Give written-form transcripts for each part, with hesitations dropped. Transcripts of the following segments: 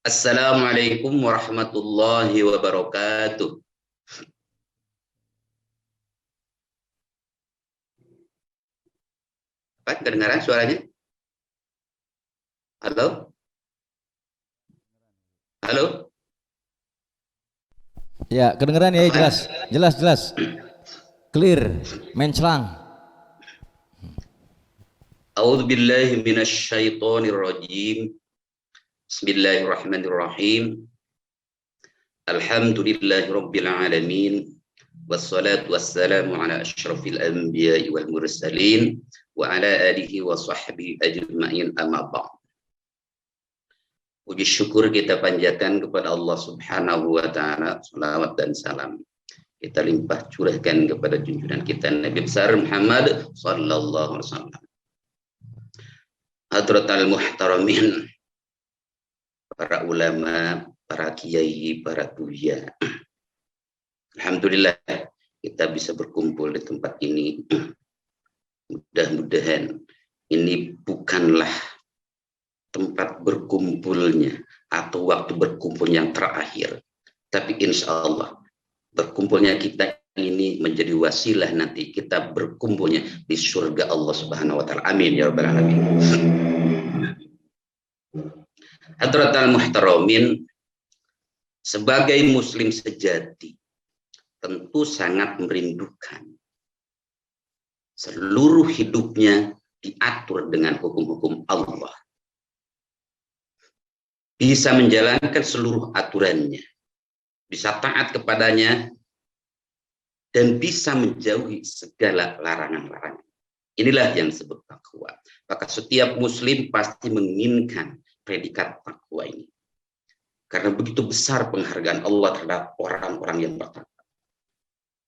Assalamualaikum warahmatullahi wabarakatuh. Pak, kedengaran suaranya? Halo? Halo? Ya, kedengeran ya, Apa? jelas, jelas, jelas, clear, menclang. A'udzu billahi minasyaitonir rajim. Bismillahirrahmanirrahim. Alhamdulillahirabbil alamin. Wassalatu wassalamu ala asyrafil anbiya'i wal mursalin wa ala alihi wa sahbihi ajma'in, amma ba'd. Puji syukur kita panjatkan kepada Allah Subhanahu wa taala, salawat dan salam kita limpah curahkan kepada junjungan kita Nabi besar Muhammad sallallahu alaihi wasallam. Hadratal muhtaramin, para ulama, para kiai, para buya. Alhamdulillah kita bisa berkumpul di tempat ini. Mudah-mudahan ini bukanlah tempat berkumpulnya atau waktu berkumpul yang terakhir, tapi insya Allah berkumpulnya kita ini menjadi wasilah nanti kita berkumpulnya di surga Allah Subhanahu wa taala. Amin ya rabbal alamin. Hadratal muhtaramin, sebagai muslim sejati tentu sangat merindukan seluruh hidupnya diatur dengan hukum-hukum Allah, bisa menjalankan seluruh aturannya, bisa taat kepadanya, dan bisa menjauhi segala larangan-larangan. Inilah yang disebut takwa. Maka setiap muslim pasti menginginkan predikat takwa ini. Karena begitu besar penghargaan Allah terhadap orang-orang yang bertakwa.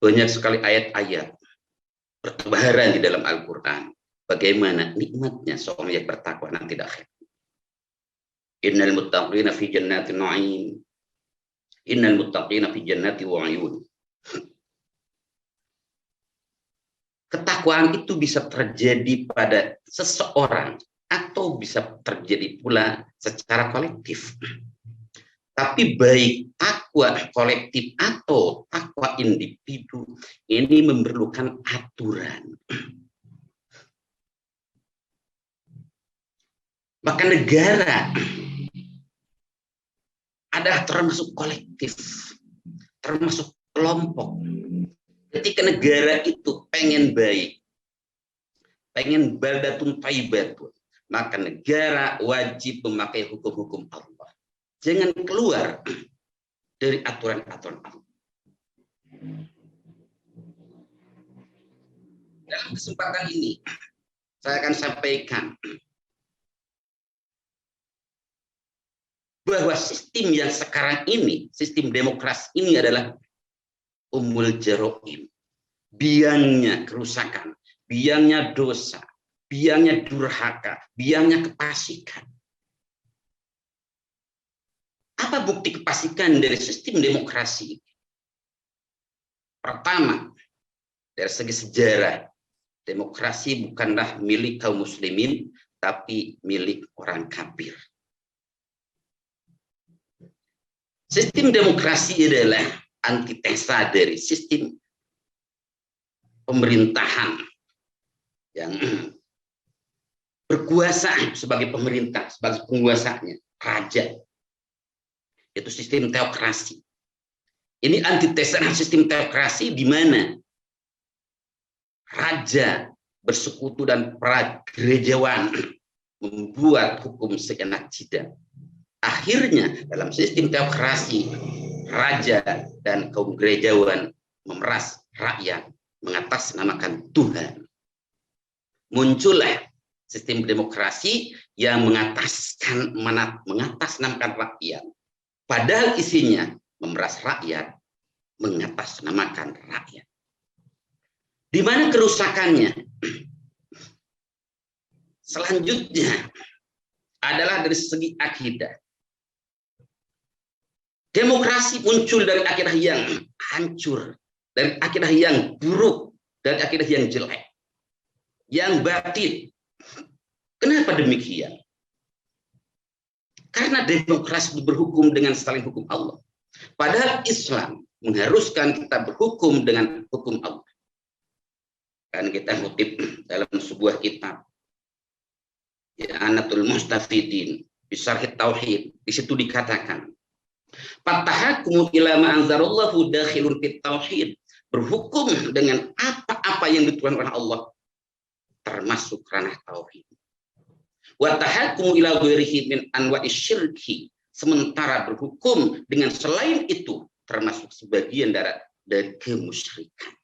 Banyak sekali ayat-ayat bertebaran di dalam Al-Quran. Bagaimana nikmatnya seorang yang bertakwa nanti di akhirat. Innal muttaqina fi jannatin na'im. Innal muttaqina fi jannati wa 'uyun. Ketakwaan itu bisa terjadi pada seseorang atau bisa terjadi pula secara kolektif. Tapi baik takwa kolektif atau takwa individu ini memerlukan aturan. Maka negara adalah termasuk kolektif, termasuk kelompok. Ketika negara itu pengen baik, pengen baldatun thayyibatun, maka negara wajib memakai hukum-hukum Allah. Jangan keluar dari aturan-aturan Allah. Dalam kesempatan ini, saya akan sampaikan bahwa sistem yang sekarang ini, sistem demokrasi ini adalah umul jaroim, biangnya kerusakan, biangnya dosa, biangnya durhaka, biangnya kefasikan. Apa bukti kefasikan dari sistem demokrasi? Pertama, dari segi sejarah, demokrasi bukanlah milik kaum muslimin, tapi milik orang kafir. Sistem demokrasi adalah antitesa dari sistem pemerintahan yang berkuasa sebagai pemerintah, sebagai penguasanya, raja. Itu sistem teokrasi. Ini antitesa sistem teokrasi di mana raja bersekutu dan para gerejawan membuat hukum seenak jidat. Akhirnya dalam sistem teokrasi, raja dan kaum gerejawan memeras rakyat, mengatasnamakan Tuhan. Muncullah sistem demokrasi yang mengatasnamakan rakyat. Padahal isinya memeras rakyat, mengatasnamakan rakyat. Di mana kerusakannya? Selanjutnya adalah dari segi akidah. Demokrasi muncul dari akidah yang hancur, dari akidah yang buruk, dari akidah yang jelek, yang batil. Kenapa demikian? Karena demokrasi berhukum dengan saling hukum Allah. Padahal Islam mengharuskan kita berhukum dengan hukum Allah. Kan kita kutip dalam sebuah kitab, ya, Anatul Mustafidin, Bisarhit Tauhid, di situ dikatakan, Fatahakumu ila ma anzarallahu dakhilun fit tauhid. Berhukum dengan apa-apa yang ditentukan oleh Allah termasuk ranah tauhid. Wa tahakumu ila ghairihi min anwa'is syirki. Sementara berhukum dengan selain itu termasuk sebagian dari kemusyrikan.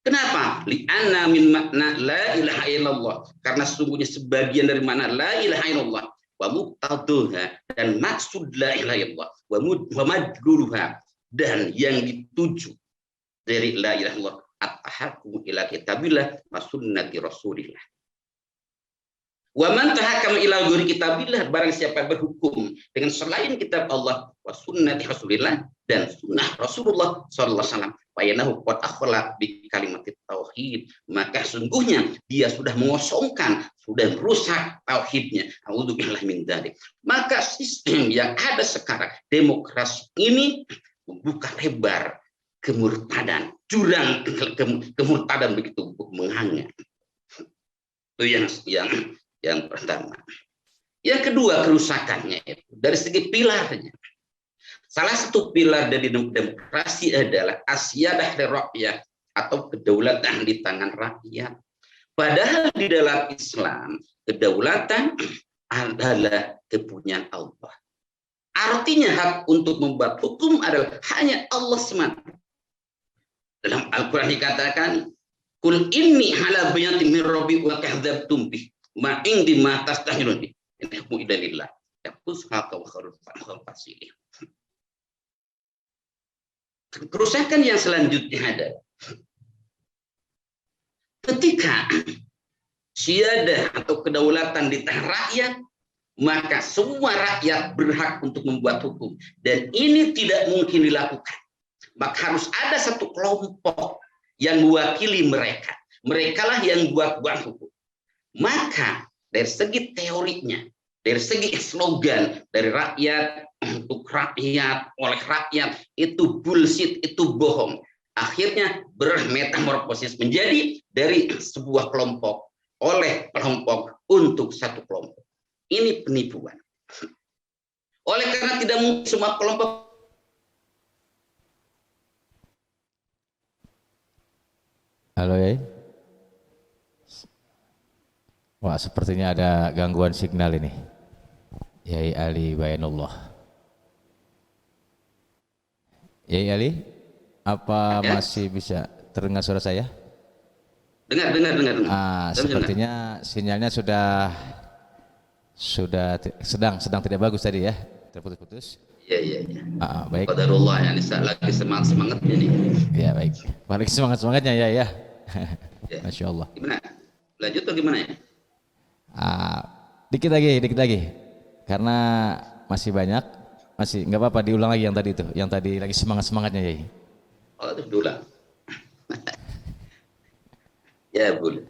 Kenapa? Li'anna min makna la ilaha illallah. Karena sesungguhnya sebagian dari makna la ilaha illallah wa muqtaduha, dan maksud la ilaha illallah wa madluruha, dan yang dituju dari la ilaha illallah at-tahakkum ila kitabillah wa sunnati rasulillah. Wa man tahakama ila ghairi kitabillah, barang siapa berhukum dengan selain kitab Allah wa sunnati rasulillah, dan sunnah Rasulullah sallallahu alaihi wasallam, wa yanahu qad akhala bi kalimatit tauhid, maka sungguhnya dia sudah mengosongkan, sudah merusak tauhidnya. A'udzubillahi min dzalik. Maka sistem yang ada sekarang, demokrasi ini membuka lebar kemurtadan, jurang kemurtadan begitu menghangat. Itu yang pertama. Yang kedua, kerusakannya itu dari segi pilarnya. Salah satu pilar dari demokrasi adalah asyadah rakyat, atau kedaulatan di tangan rakyat. Padahal di dalam Islam, kedaulatan adalah kepunyaan Allah. Artinya hak untuk membuat hukum adalah hanya Allah semata. Dalam Al-Quran dikatakan, Kul inni ala bayatin min rabbi wa kadzabtum bih ma indi ma tastahilun bih innahu idalillah yaqusaka wa kharul fasilih. Kerusakan yang selanjutnya adalah ketika syiadah atau kedaulatan di tangan rakyat, maka semua rakyat berhak untuk membuat hukum, dan ini tidak mungkin dilakukan. Maka harus ada satu kelompok yang mewakili mereka. Merekalah yang buat hukum. Maka dari segi teorinya, dari segi slogan, dari rakyat untuk rakyat, oleh rakyat, itu bullshit, itu bohong. Akhirnya bermetamorfosis menjadi dari sebuah kelompok oleh kelompok untuk satu kelompok. Ini penipuan. Oleh karena tidak mungkin semua kelompok. Halo ya. Wah, sepertinya ada gangguan signal ini. Yai Ali Bayanullah. Yai Ali, apa ya, masih bisa terdengar suara saya? Dengar. Sepertinya sinyalnya sudah sedang tidak bagus tadi ya, terputus-putus. Iya. Baik. Qadarullah, ya, lagi semangatnya nih. Ya baik. Balik semangatnya ya. Ya. Masya Allah. Gimana? Lanjut atau gimana ya? Dikit lagi. Karena masih banyak, nggak apa-apa, diulang lagi yang tadi lagi semangatnya ya. Oh, itu diulang. Ya boleh.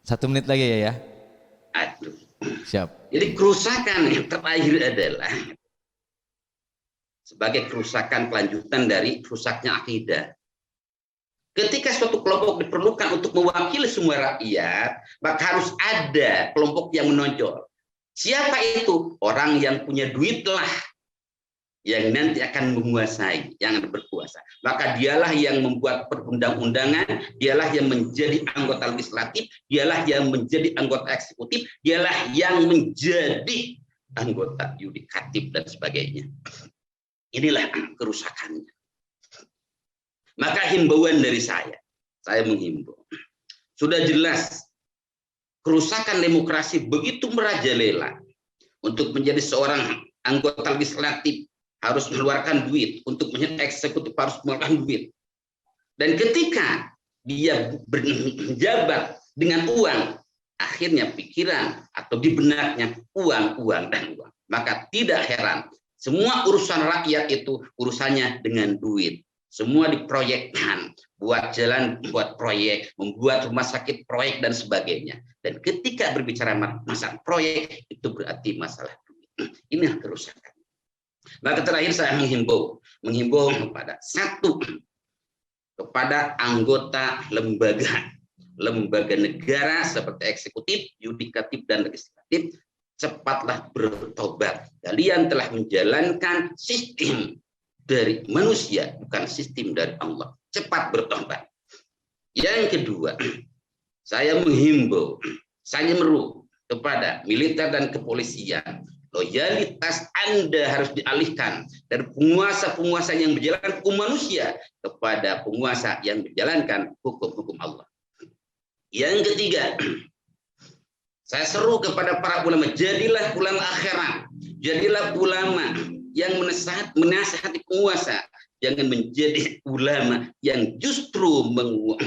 1 menit lagi ya. Aduh. Siap. Jadi kerusakan yang terakhir adalah sebagai kerusakan kelanjutan dari rusaknya akidah. Ketika suatu kelompok diperlukan untuk mewakili semua rakyat, maka harus ada kelompok yang menonjol. Siapa itu? Orang yang punya duit lah, yang nanti akan menguasai, yang berkuasa. Maka dialah yang membuat perundang-undangan, dialah yang menjadi anggota legislatif, dialah yang menjadi anggota eksekutif, dialah yang menjadi anggota yudikatif dan sebagainya. Inilah kerusakannya. Maka himbauan dari saya menghimbau. Sudah jelas kerusakan demokrasi begitu merajalela. Untuk menjadi seorang anggota legislatif harus mengeluarkan duit, untuk menjadi eksekutif harus mengeluarkan duit. Dan ketika dia berjabat dengan uang, akhirnya pikiran atau di benaknya uang. Maka tidak heran semua urusan rakyat itu urusannya dengan duit. Semua diproyekkan, buat jalan, buat proyek, membuat rumah sakit proyek dan sebagainya. Dan ketika berbicara masalah proyek, itu berarti masalah duit. Inilah kerusakan. Maka terakhir saya menghimbau kepada satu, kepada anggota lembaga negara seperti eksekutif, yudikatif, dan legislatif, cepatlah bertobat. Kalian telah menjalankan sistem dari manusia, bukan sistem dari Allah. Cepat bertobat. Yang kedua, saya menghimbau, saya menyeru kepada militer dan kepolisian, loyalitas Anda harus dialihkan dari penguasa-penguasa yang menjalankan hukum manusia kepada penguasa yang menjalankan hukum-hukum Allah. Yang ketiga, saya seru kepada para ulama, jadilah ulama akhirat, jadilah ulama yang menasihati penguasa, jangan menjadi ulama yang justru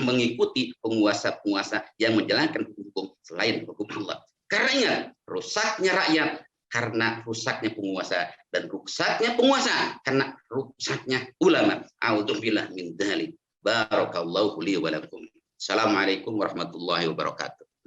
mengikuti penguasa-penguasa yang menjalankan hukum selain hukum Allah. Karena ingat, rusaknya rakyat karena rusaknya penguasa, dan rusaknya penguasa karena rusaknya ulama. A'udzubillah min dzalik. Barakallahu li wa lakum. Assalamualaikum warahmatullahi wabarakatuh.